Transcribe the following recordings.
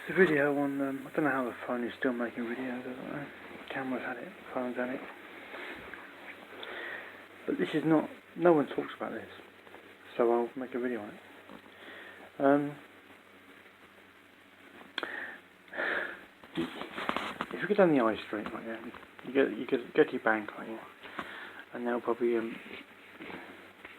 It's a video on, I don't know how the phone is still making videos, I don't know. Cameras had it, phones had it. But this is not, no one talks about this, so I'll make a video on it. If you go down the high street, like, you go to your bank, like, and they'll probably, I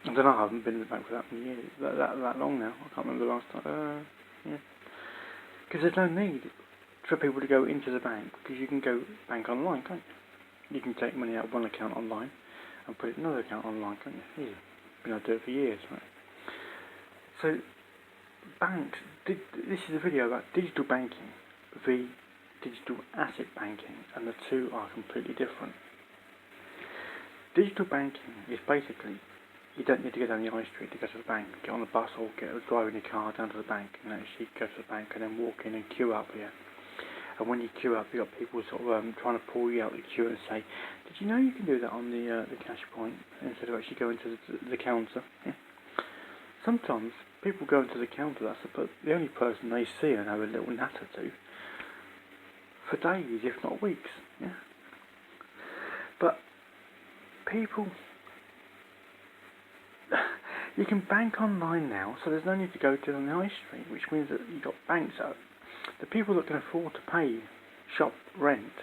don't know, I haven't been in the bank for that many years, that long now, I can't remember the last time, Because there's no need for people to go into the bank, because you can go bank online, can't you? You can take money out of one account online and put it in another account online, can't you? Easy. Been able to do it for years, right? So, banks, this is a video about digital banking v digital asset banking, and the two are completely different. Digital banking is basically, you don't need to go down the high street to go to the bank, get on the bus or drive in your car down to the bank and actually go to the bank and then walk in and queue up here. And when you queue up, you've got people sort of trying to pull you out the queue and say, did you know you can do that on the cash point instead of actually going to the counter? Yeah. Sometimes people go into the counter, that's the only person they see and have a little natter to for days, if not weeks. Yeah. But people, you can bank online now, so there's no need to go to the high street, which means that you've got banks out. The people that can afford to pay shop rent,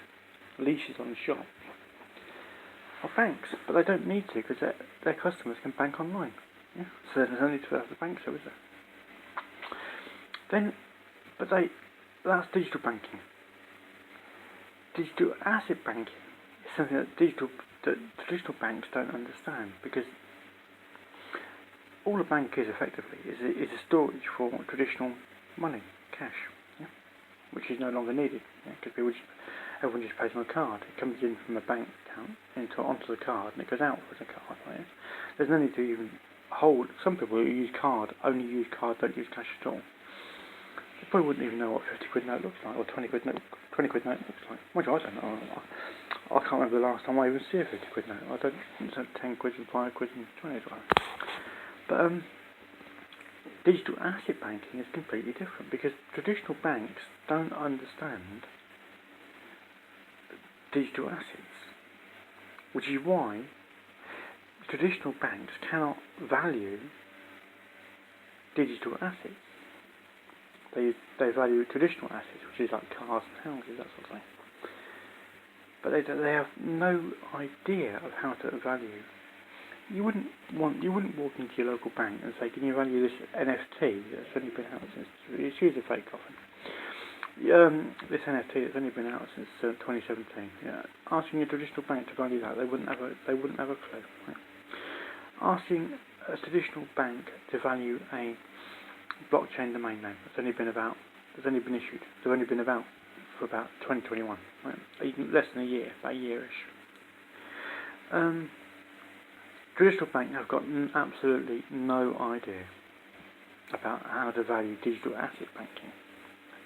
leases on the shop, are banks, but they don't need to because their customers can bank online. Yeah? So there's no need to have the bank, so is there? That's digital banking. Digital asset banking is something that traditional banks don't understand, because all a bank is effectively is a storage for traditional money, cash, which is no longer needed, because everyone just pays on a card. It comes in from a bank account onto the card, and it goes out with the card. Right? There's no need to even hold. Some people who use card only use card, don't use cash at all. They probably wouldn't even know what 50 quid note looks like, or 20 quid note looks like. Which I don't know. I can't remember the last time I even see a 50 quid note. I don't. It's like 10 quid and 5 quid and 20 quid. But digital asset banking is completely different, because traditional banks don't understand digital assets, which is why traditional banks cannot value digital assets. They value traditional assets, which is like cars and houses, that sort of thing. But they have no idea of how to value. You wouldn't walk into your local bank and say, can you value this NFT that's only been out since, it's usually a fake coffin. This NFT that's only been out since 2017. Yeah. Asking a traditional bank to value that, they wouldn't have a clue. Right? Asking a traditional bank to value a blockchain domain name that's only been issued. They've only been about for about 2021. Right? Even less than a year, about a yearish. Traditional banks have got absolutely no idea about how to value digital asset banking,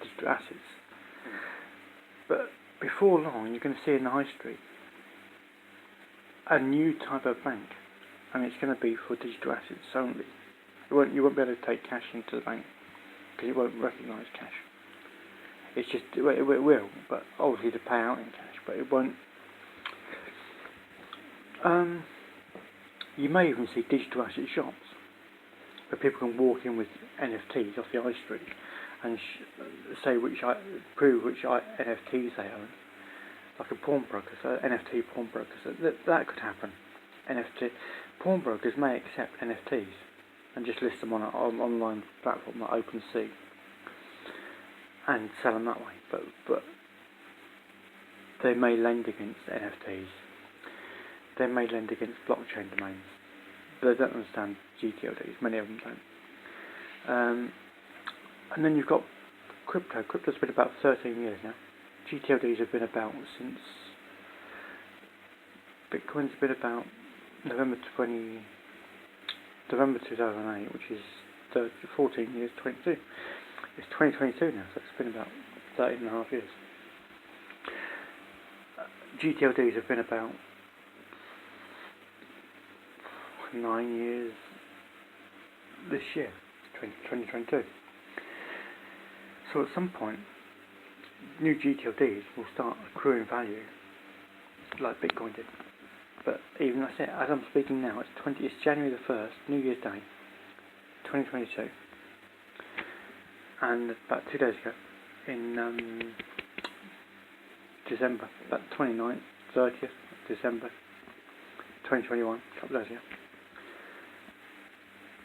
digital assets. But before long, you're going to see in the high street a new type of bank, and it's going to be for digital assets only. You won't be able to take cash into the bank because it won't recognise cash. It's just it will, but obviously to pay out in cash, but it won't. You may even see digital asset shops where people can walk in with NFTs off the high street and say prove which NFTs they own, like a pawnbroker, so NFT pawnbroker. So that could happen. NFT pawnbrokers may accept NFTs and just list them on an online platform like OpenSea and sell them that way. But they may lend against NFTs. They may lend against blockchain domains, but they don't understand GTLDs. Many of them don't. And then you've got crypto. Crypto's been about 13 years now. GTLDs have been about since Bitcoin's been about November 2008, which is 14 years, 22. It's 2022 now, so it's been about 13 and a half years. GTLDs have been about 9 years this year, 2022. So at some point, new GTLDs will start accruing value like Bitcoin did. But even that's it. As I'm speaking now, it's January the 1st, New Year's Day, 2022, and about 2 days ago, in December, about 29th, 30th December 2021, a couple of days ago,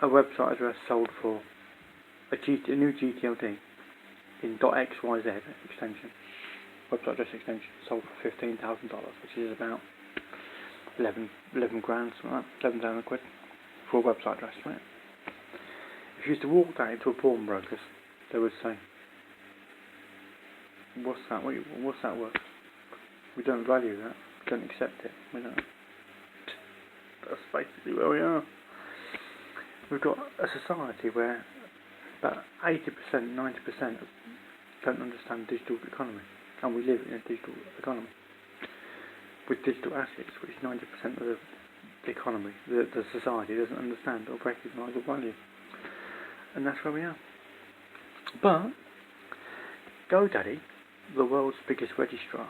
a website address sold for a new GTLD in .xyz extension, website address extension, sold for $15,000, which is about 11 grand, something like that, 11,000 quid for a website address, right? If you used to walk that into a pawnbroker's, they would say, what's that worth? We don't value that, we don't accept it, we don't. That's basically where we are. We've got a society where about 80%, 90% don't understand the digital economy, and we live in a digital economy with digital assets, which 90% of the economy, the society doesn't understand or recognise or value, and that's where we are. But GoDaddy, the world's biggest registrar,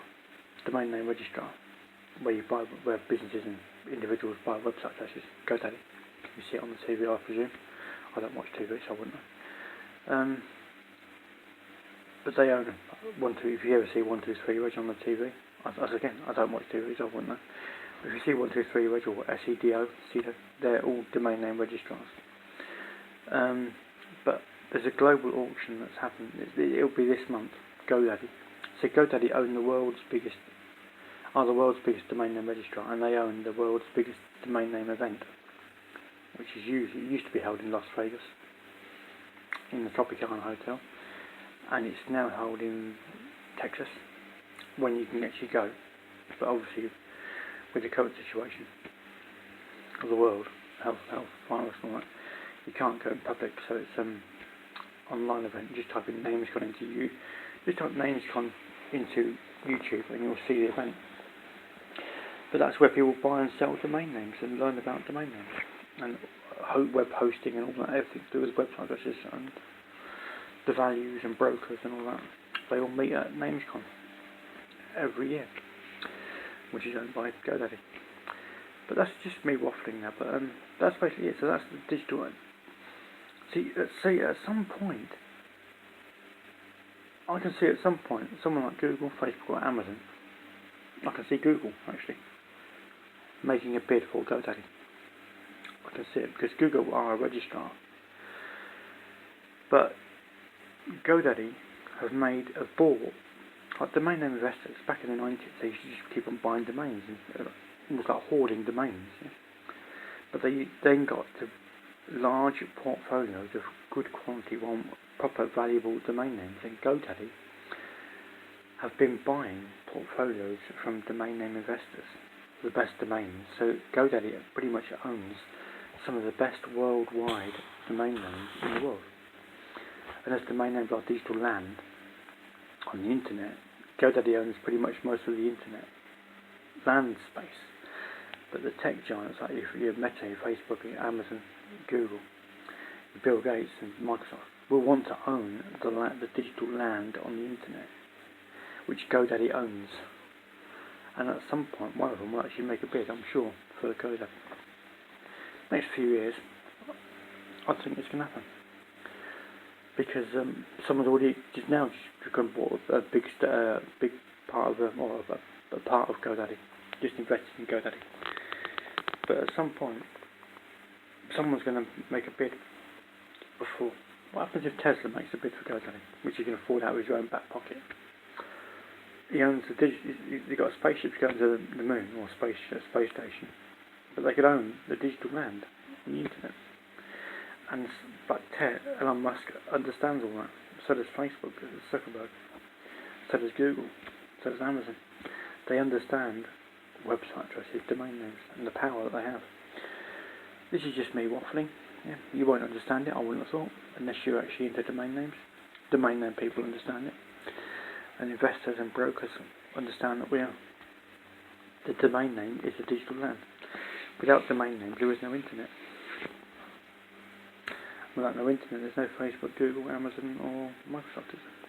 domain name registrar, where businesses and individuals buy website addresses, GoDaddy. You see it on the TV, I presume. I don't watch TV, so I wouldn't know. But they own if you ever see 123reg on the TV, I don't watch TV, so I wouldn't know. If you see 123reg or SEDO, they're all domain name registrars. But there's a global auction that's happened. It'll be this month. GoDaddy. So GoDaddy own the world's biggest domain name registrar, and they own the world's biggest domain name event, which is used to be held in Las Vegas, in the Tropicana Hotel, and it's now held in Texas, when you can actually go. But obviously, with the current situation of the world, health, virus and all that, you can't go in public, so it's online event. Just type in NamesCon into YouTube, and you'll see the event. But that's where people buy and sell domain names and learn about domain names and web hosting and all that, everything to do with website addresses and the values and brokers and all that. They all meet at NamesCon every year, which is owned by GoDaddy. But that's just me waffling now. But that's basically it. So that's the digital one. See, at some point, I can see at some point someone like Google, Facebook, or Amazon. I can see Google actually making a bid for GoDaddy. I can see it because Google are a registrar. But GoDaddy have bought, like domain name investors back in the 90s. They used to just keep on buying domains and almost like hoarding domains. Yeah? But they then got to large portfolios of good quality, proper valuable domain names, and GoDaddy have been buying portfolios from domain name investors, the best domains. So GoDaddy pretty much owns some of the best worldwide domain names in the world. And as domain names like Digital Land on the internet, GoDaddy owns pretty much most of the internet land space. But the tech giants like your Meta, your Facebook, your Amazon, Google, your Bill Gates and Microsoft will want to own the digital land on the internet, which GoDaddy owns. And at some point, one of them will actually make a bid, I'm sure, for the GoDaddy. Next few years, I think it's going to happen. Because someone's already just bought a big part of a part of GoDaddy, just invested in GoDaddy. But at some point, someone's going to make a bid before. What happens if Tesla makes a bid for GoDaddy, which you can afford out of his own back pocket? He owns they've got spaceships going to the moon or space station, but they could own the digital land on the internet. But Elon Musk understands all that. So does Facebook, so does Zuckerberg, so does Google, so does Amazon. They understand website addresses, domain names, and the power that they have. This is just me waffling. Yeah, you won't understand it, I wouldn't have thought, unless you're actually into domain names. Domain name people understand it, and investors and brokers understand that the domain name is the digital land. Without domain names, there is no internet. Without no internet, there's no Facebook, Google, Amazon, or Microsoft, is there?